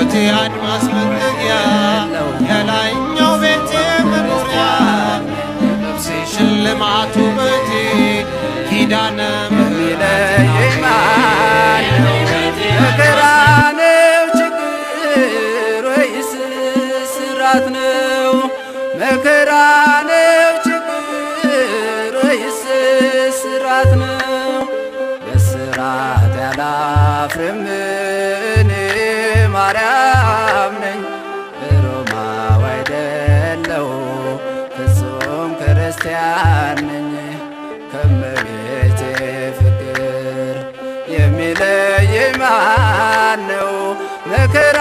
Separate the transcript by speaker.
Speaker 1: ሕይወቴ አድማስ መጠጊያ የላይኛው ቤቴ መኖሪያ ነፍሴ ሽልማቱ ውበቴ ኪዳነ ምሕረት
Speaker 2: ማነው? መከራ ነው ችግር ወይስ ስራት ነው? መከራ ነው ችግር ወይስ ስራት ነው? በስራት ያላፍርም እኔ ማርያም ነኝ። ሮማዊ አይደለሁ ፍጹም ክርስቲያን ነኝ። ከእመቤቴ ፍቅር የሚለየኝ ማነው? መከራ